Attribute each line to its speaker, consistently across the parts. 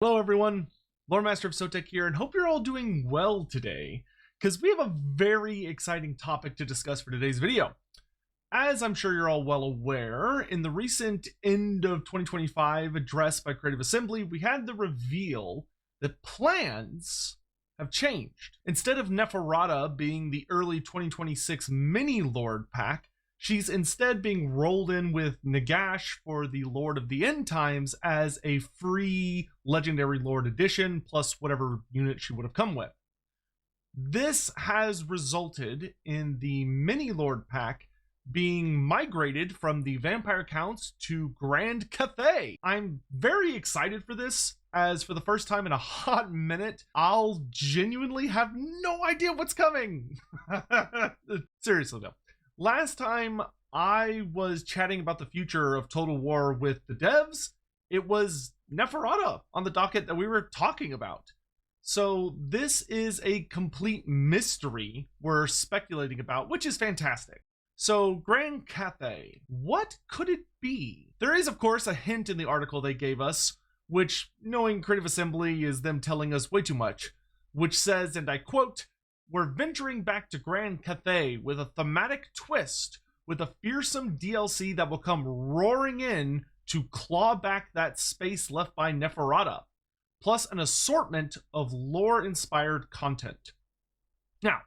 Speaker 1: Hello everyone, Loremaster of Sotek here, and hope you're all doing well today, because we have a very exciting topic to discuss for today's video. As I'm sure you're all well aware, in the recent end of 2025 address by Creative Assembly, we had the reveal that plans have changed. Instead of Neferata being the early 2026 mini-Lord pack, she's instead being rolled in with Nagash for the Lord of the End Times as a free Legendary Lord edition, plus whatever unit she would have come with. This has resulted in the Mini Lord pack being migrated from the Vampire Counts to Grand CATHAY. I'm very excited for this, as for the first time in a hot minute, I'll genuinely have no idea what's coming. Seriously though. Last time I was chatting about the future of Total War with the devs, it was Neferata on the docket that we were talking about. So this is a complete mystery we're speculating about, which is fantastic. So Grand CATHAY, what could it be? There is of course a hint in the article they gave us, which, knowing Creative Assembly, is them telling us way too much, which says, and I quote, "We're venturing back to Grand CATHAY with a thematic twist, with a fearsome DLC that will come roaring in to claw back that space left by Neferata, plus an assortment of lore-inspired content." Now,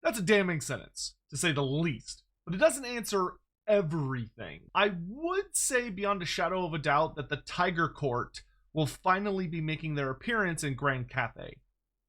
Speaker 1: that's a damning sentence, to say the least, but it doesn't answer everything. I would say beyond a shadow of a doubt that the Tiger Court will finally be making their appearance in Grand CATHAY.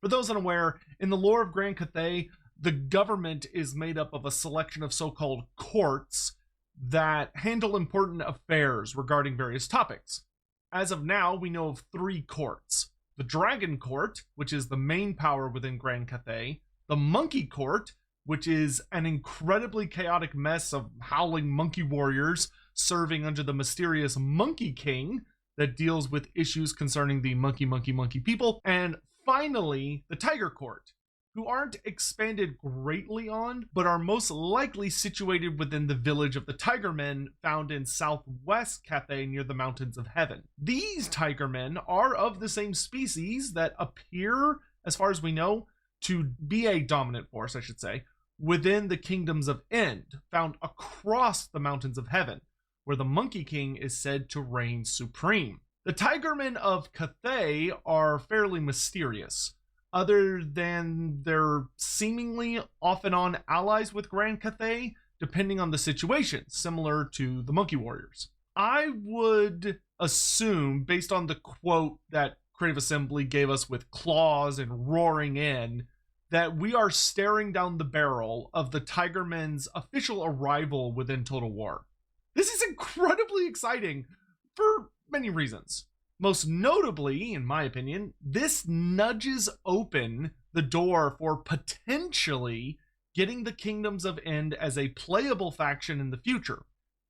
Speaker 1: For those unaware, in the lore of Grand CATHAY, the government is made up of a selection of so-called courts that handle important affairs regarding various topics. As of now, we know of 3 courts. The Dragon Court, which is the main power within Grand CATHAY, the Monkey Court, which is an incredibly chaotic mess of howling monkey warriors serving under the mysterious Monkey King that deals with issues concerning the monkey people, and finally, the Tiger Court, who aren't expanded greatly on, but are most likely situated within the village of the Tigermen found in southwest CATHAY near the Mountains of Heaven. These Tigermen are of the same species that appear, as far as we know, to be a dominant force, I should say, within the Kingdoms of End, found across the Mountains of Heaven, where the Monkey King is said to reign supreme. The Tigermen of CATHAY are fairly mysterious, other than they're seemingly off and on allies with Grand CATHAY, depending on the situation, similar to the Monkey Warriors. I would assume, based on the quote that Creative Assembly gave us with claws and roaring in, that we are staring down the barrel of the Tigermen's official arrival within Total War. This is incredibly exciting for many reasons. Most notably, in my opinion, this nudges open the door for potentially getting the Kingdoms of End as a playable faction in the future,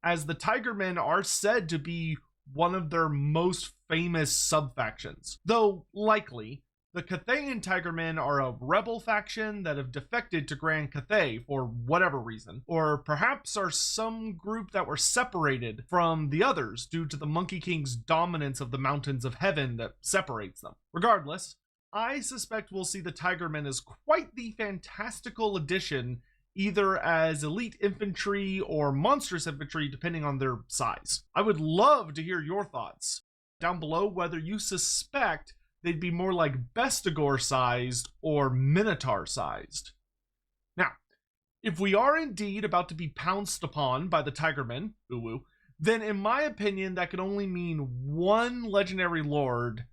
Speaker 1: as the Tigermen are said to be one of their most famous sub-factions. Though, likely, the Cathayan Tigermen are a rebel faction that have defected to Grand CATHAY for whatever reason, or perhaps are some group that were separated from the others due to the Monkey King's dominance of the Mountains of Heaven that separates them. Regardless, I suspect we'll see the Tigermen as quite the fantastical addition, either as elite infantry or monstrous infantry, depending on their size. I would love to hear your thoughts down below, whether you suspect they'd be more like Bestigor sized or Minotaur sized. Now, if we are indeed about to be pounced upon by the Tigermen, then in my opinion, that could only mean one legendary lord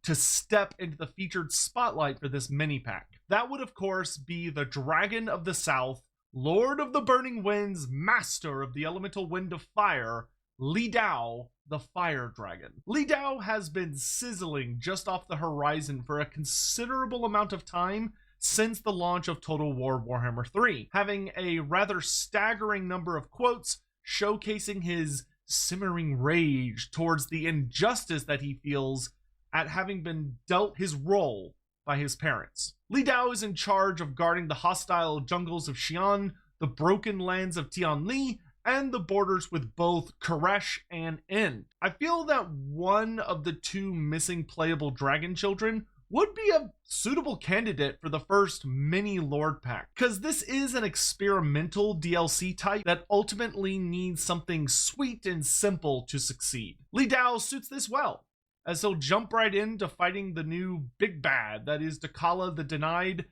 Speaker 1: to step into the featured spotlight for this mini pack. That would of course be the Dragon of the South, Lord of the Burning Winds, Master of the Elemental Wind of Fire, Li Dao, the Fire Dragon. Li Dao has been sizzling just off the horizon for a considerable amount of time since the launch of Total War Warhammer 3, having a rather staggering number of quotes showcasing his simmering rage towards the injustice that he feels at having been dealt his role by his parents. Li Dao is in charge of guarding the hostile jungles of Xi'an, the broken lands of Tianli, and the borders with both Koresh and End. I feel that one of the two missing playable dragon children would be a suitable candidate for the first mini Lord pack, because this is an experimental DLC type that ultimately needs something sweet and simple to succeed. Li Dao suits this well, as he'll jump right into fighting the new big bad that is Dakala the Denied,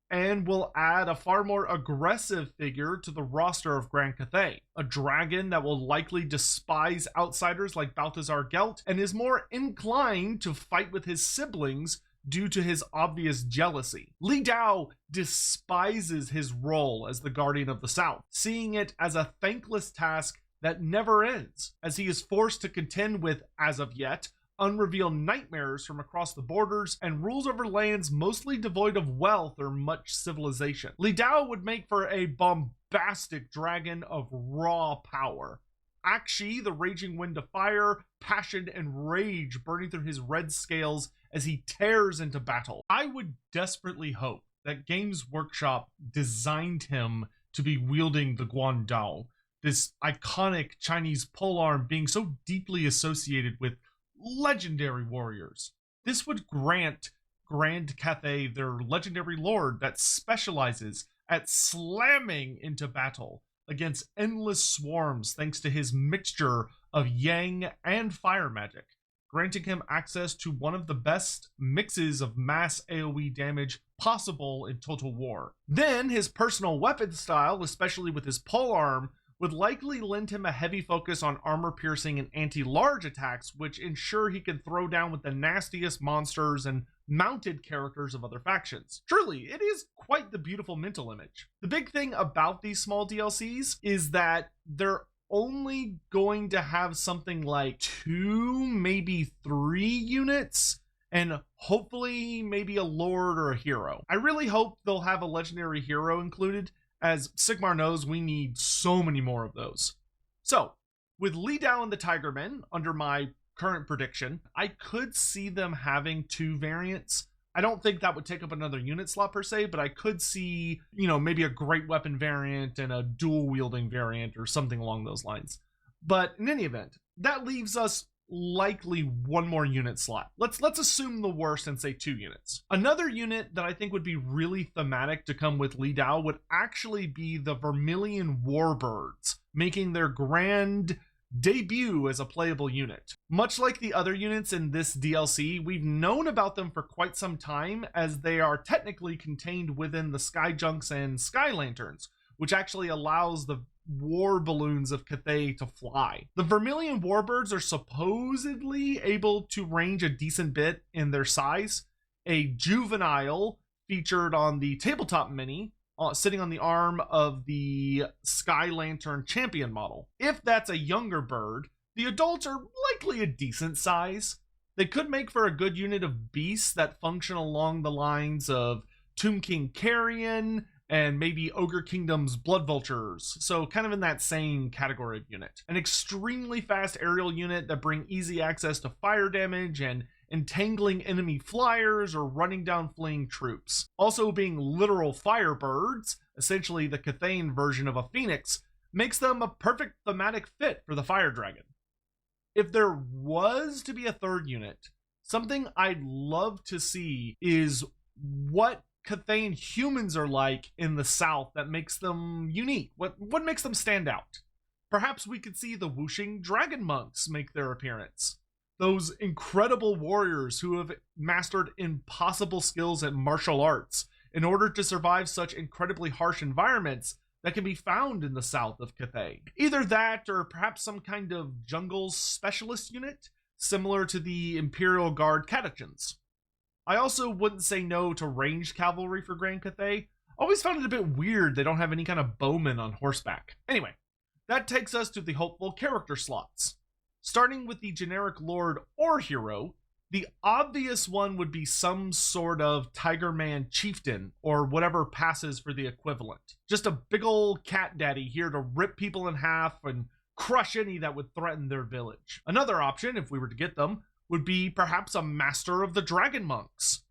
Speaker 1: and will add a far more aggressive figure to the roster of Grand Cathay, a dragon that will likely despise outsiders like Balthazar Gelt and is more inclined to fight with his siblings due to his obvious jealousy. Li Dao despises his role as the Guardian of the South, seeing it as a thankless task that never ends, as he is forced to contend with, as of yet, unrevealed nightmares from across the borders and rules over lands mostly devoid of wealth or much civilization. Li Dao would make for a bombastic dragon of raw power. Akshi, the raging wind of fire, passion and rage burning through his red scales as he tears into battle. I would desperately hope that Games Workshop designed him to be wielding the Guandao, this iconic Chinese polearm being so deeply associated with legendary warriors. This would grant Grand Cathay their legendary lord that specializes at slamming into battle against endless swarms thanks to his mixture of yang and fire magic, granting him access to one of the best mixes of mass AoE damage possible in Total War. Then his personal weapon style, especially with his polearm, would likely lend him a heavy focus on armor-piercing and anti-large attacks, which ensure he can throw down with the nastiest monsters and mounted characters of other factions. Truly, it is quite the beautiful mental image. The big thing about these small DLCs is that they're only going to have something like 2, maybe 3 units, and hopefully maybe a lord or a hero. I really hope they'll have a legendary hero included, as Sigmar knows we need so many more of those. So, with Li Dao and the Tigermen, under my current prediction, I could see them having 2 variants. I don't think that would take up another unit slot per se, but I could see, maybe a great weapon variant and a dual wielding variant or something along those lines. But in any event, that leaves us likely 1 more unit slot. Let's assume the worst and say 2 units. Another unit that I think would be really thematic to come with Li Dao would actually be the Vermilion Warbirds, making their grand debut as a playable unit. Much like the other units in this DLC, we've known about them for quite some time, as they are technically contained within the Sky Junks and Sky Lanterns, which actually allows the war balloons of Cathay to fly. The Vermilion Warbirds are supposedly able to range a decent bit in their size. A juvenile featured on the tabletop mini, sitting on the arm of the Sky Lantern Champion model. If that's a younger bird, the adults are likely a decent size. They could make for a good unit of beasts that function along the lines of Tomb King Carrion, and maybe Ogre Kingdom's Blood Vultures, so kind of in that same category of unit. An extremely fast aerial unit that bring easy access to fire damage and entangling enemy flyers or running down fleeing troops. Also being literal firebirds, essentially the Cathayan version of a phoenix, makes them a perfect thematic fit for the fire dragon. If there was to be a 3rd unit, something I'd love to see is what Cathayan humans are like in the South that makes them unique. What makes them stand out? Perhaps we could see the whooshing dragon monks make their appearance. Those incredible warriors who have mastered impossible skills at martial arts in order to survive such incredibly harsh environments that can be found in the south of Cathay. Either that or perhaps some kind of jungle specialist unit, similar to the Imperial Guard Catachans. I also wouldn't say no to ranged cavalry for Grand Cathay. Always found it a bit weird they don't have any kind of bowmen on horseback. Anyway, that takes us to the hopeful character slots. Starting with the generic lord or hero, the obvious one would be some sort of Tigerman chieftain or whatever passes for the equivalent. Just a big old cat daddy here to rip people in half and crush any that would threaten their village. Another option, if we were to get them, would be perhaps a master of the dragon monks.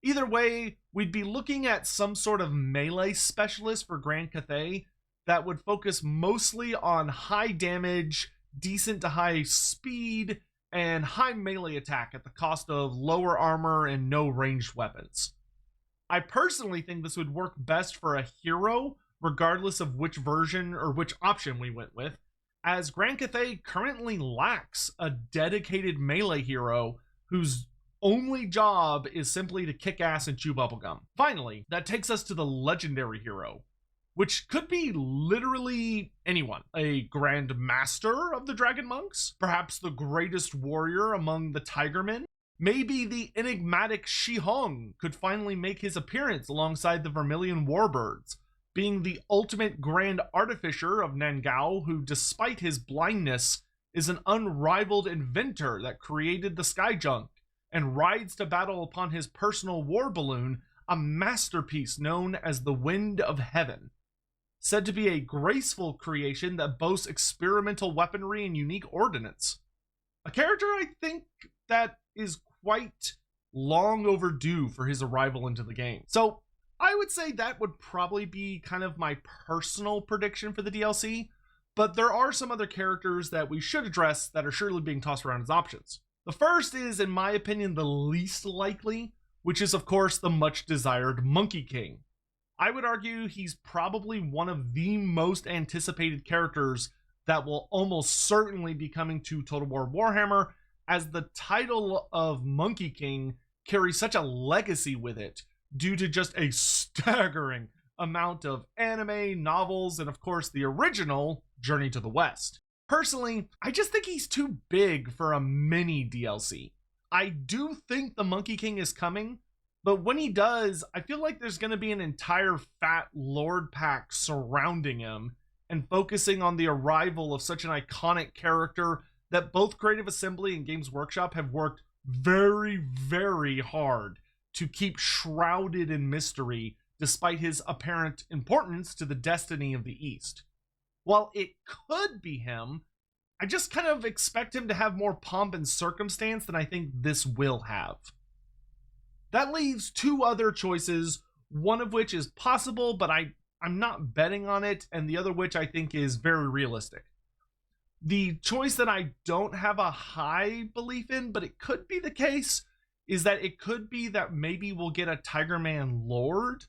Speaker 1: Either way, we'd be looking at some sort of melee specialist for Grand Cathay that would focus mostly on high damage, decent to high speed, and high melee attack at the cost of lower armor and no ranged weapons. I personally think this would work best for a hero, regardless of which version or which option we went with, as Grand Cathay currently lacks a dedicated melee hero whose only job is simply to kick ass and chew bubblegum. Finally, that takes us to the legendary hero, which could be literally anyone. A Grand Master of the Dragon Monks, perhaps the greatest warrior among the Tigermen. Maybe the enigmatic Shi Hong could finally make his appearance alongside the Vermilion Warbirds, being the ultimate Grand Artificer of Nangao, who, despite his blindness, is an unrivaled inventor that created the Sky Junk and rides to battle upon his personal war balloon, a masterpiece known as the Wind of Heaven. Said to be a graceful creation that boasts experimental weaponry and unique ordnance. A character I think that is quite long overdue for his arrival into the game. So I would say that would probably be kind of my personal prediction for the DLC, but there are some other characters that we should address that are surely being tossed around as options. The first is, in my opinion, the least likely, which is of course the much desired Monkey King. I would argue he's probably one of the most anticipated characters that will almost certainly be coming to Total War Warhammer, as the title of Monkey King carries such a legacy with it due to just a staggering amount of anime, novels, and of course the original Journey to the West. Personally, I just think he's too big for a mini DLC. I do think the Monkey King is coming, but when he does, I feel like there's going to be an entire fat Lord pack surrounding him and focusing on the arrival of such an iconic character that both Creative Assembly and Games Workshop have worked very, very hard to keep shrouded in mystery despite his apparent importance to the destiny of the East. While it could be him, I just kind of expect him to have more pomp and circumstance than I think this will have. That leaves two other choices, one of which is possible, but I'm not betting on it, and the other which I think is very realistic. The choice that I don't have a high belief in, but it could be the case, is that it could be that maybe we'll get a Tigerman Lord.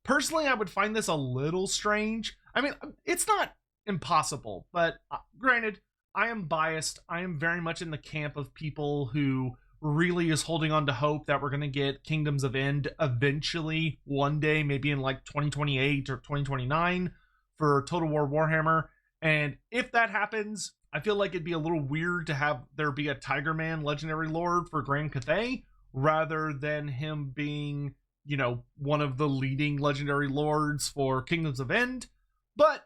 Speaker 1: Personally, I would find this a little strange. I mean, it's not impossible, but granted, I am biased. I am very much in the camp of people who really is holding on to hope that we're going to get Kingdoms of End eventually one day, maybe in like 2028 or 2029 for Total War Warhammer. And if that happens, I feel like it'd be a little weird to have there be a Tigerman Legendary Lord for Grand Cathay rather than him being, you know, one of the leading Legendary Lords for Kingdoms of End. But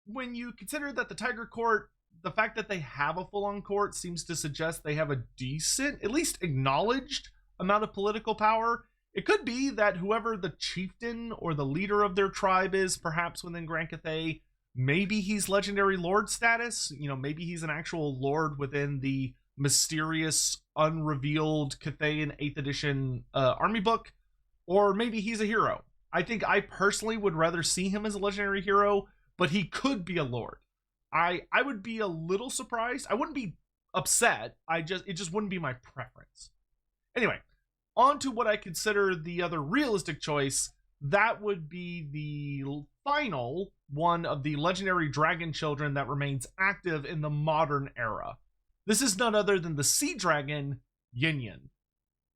Speaker 1: when you consider that the Tiger Court, the fact that they have a full-on court seems to suggest they have a decent, at least acknowledged, amount of political power. It could be that whoever the chieftain or the leader of their tribe is, perhaps within Grand Cathay, maybe he's Legendary Lord status. You know, maybe he's an actual lord within the mysterious, unrevealed Cathayan 8th edition army book. Or maybe he's a hero. I think I personally would rather see him as a legendary hero, but he could be a lord. I would be a little surprised. I wouldn't be upset. It just wouldn't be my preference. Anyway, on to what I consider the other realistic choice. That would be the final one of the legendary dragon children that remains active in the modern era. This is none other than the sea dragon, Yin-Yin.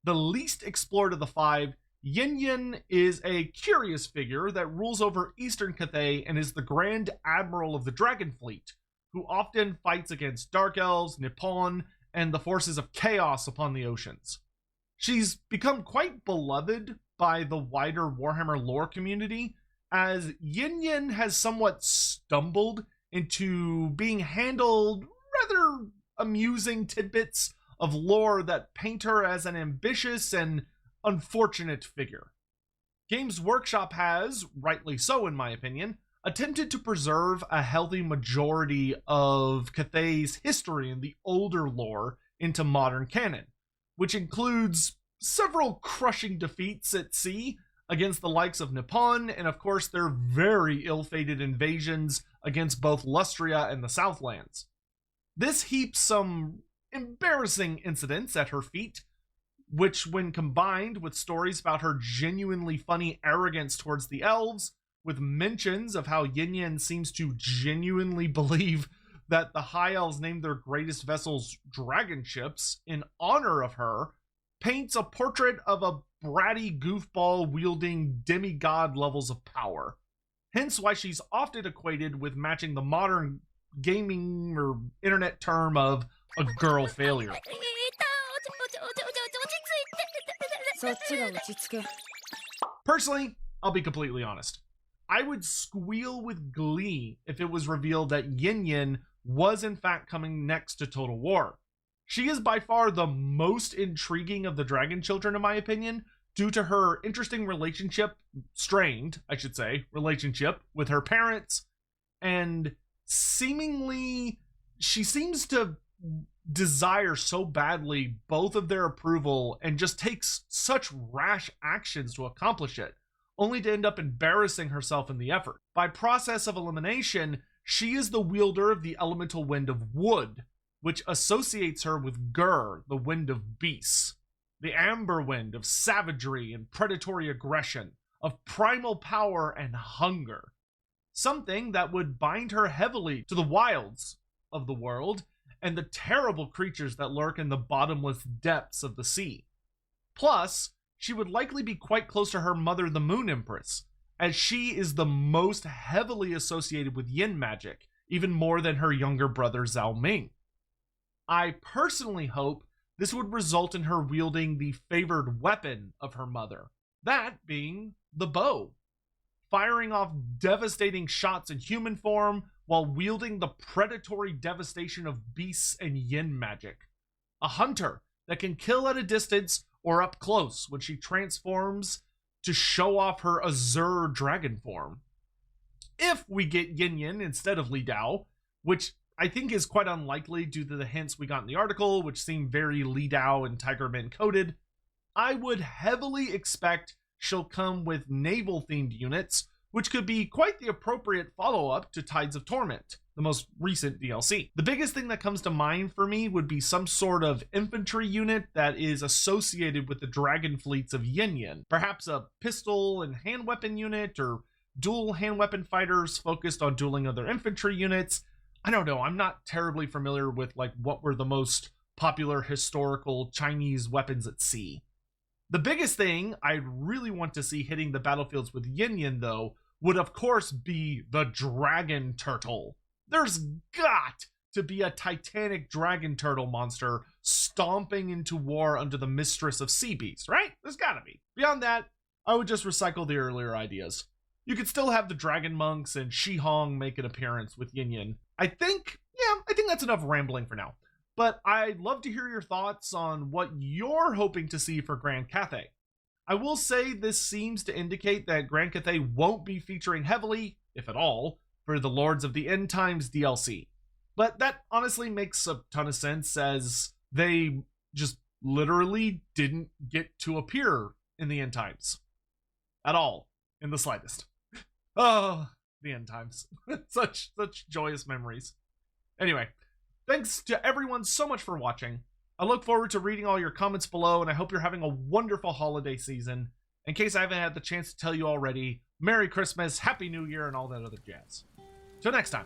Speaker 1: The least explored of the five, Yin-Yin is a curious figure that rules over Eastern Cathay and is the Grand Admiral of the Dragon Fleet, who often fights against Dark Elves, Nippon, and the forces of chaos upon the oceans. She's become quite beloved by the wider Warhammer lore community, as Yin-Yin has somewhat stumbled into being handled rather amusing tidbits of lore that paint her as an ambitious and unfortunate figure. Games Workshop has, rightly so in my opinion, attempted to preserve a healthy majority of Cathay's history and the older lore into modern canon, which includes several crushing defeats at sea, against the likes of Nippon, and of course their very ill-fated invasions against both Lustria and the Southlands. This heaps some embarrassing incidents at her feet, which when combined with stories about her genuinely funny arrogance towards the elves, with mentions of how Yin-Yin seems to genuinely believe that the High Elves named their greatest vessels dragon ships in honor of her, paints a portrait of a bratty goofball wielding demigod levels of power. Hence why she's often equated with matching the modern gaming or internet term of a girl failure. Personally, I'll be completely honest. I would squeal with glee if it was revealed that Yin-Yin was in fact coming next to Total War. She is by far the most intriguing of the Dragon Children in my opinion, due to her interesting strained, I should say, relationship with her parents, and seemingly she seems to desire so badly both of their approval and just takes such rash actions to accomplish it, only to end up embarrassing herself in the effort. By process of elimination, she is the wielder of the elemental wind of wood, which associates her with Gur, the wind of beasts, the amber wind of savagery and predatory aggression, of primal power and hunger. Something that would bind her heavily to the wilds of the world and the terrible creatures that lurk in the bottomless depths of the sea. Plus, she would likely be quite close to her mother, the Moon Empress, as she is the most heavily associated with yin magic, even more than her younger brother Zhao Ming. I personally hope this would result in her wielding the favored weapon of her mother, that being the bow, firing off devastating shots in human form while wielding the predatory devastation of beasts and yin magic. A hunter that can kill at a distance or up close when she transforms to show off her azure dragon form. If we get Yin-Yin instead of Li Dao, which I think is quite unlikely due to the hints we got in the article, which seem very Li Dao and Tigerman coded, I would heavily expect she'll come with naval-themed units, which could be quite the appropriate follow-up to Tides of Torment, the most recent DLC. The biggest thing that comes to mind for me would be some sort of infantry unit that is associated with the dragon fleets of Yin-Yin. Perhaps a pistol and hand weapon unit, or dual hand weapon fighters focused on dueling other infantry units. I don't know, I'm not terribly familiar with like what were the most popular historical Chinese weapons at sea. The biggest thing I'd really want to see hitting the battlefields with Yin-Yin though would of course be the dragon turtle. There's got to be a titanic dragon turtle monster stomping into war under the mistress of sea beasts, right? There's gotta be. Beyond that, I would just recycle the earlier ideas. You could still have the dragon monks and Shi Hong make an appearance with Yin-Yin. I think that's enough rambling for now. But I'd love to hear your thoughts on what you're hoping to see for Grand Cathay. I will say this seems to indicate that Grand Cathay won't be featuring heavily, if at all, for the Lords of the End Times DLC. But that honestly makes a ton of sense, as they just literally didn't get to appear in the End Times. At all. In the slightest. Oh, the End Times. such joyous memories. Anyway, thanks to everyone so much for watching. I look forward to reading all your comments below, and I hope you're having a wonderful holiday season. In case I haven't had the chance to tell you already, Merry Christmas, Happy New Year, and all that other jazz. Till next time.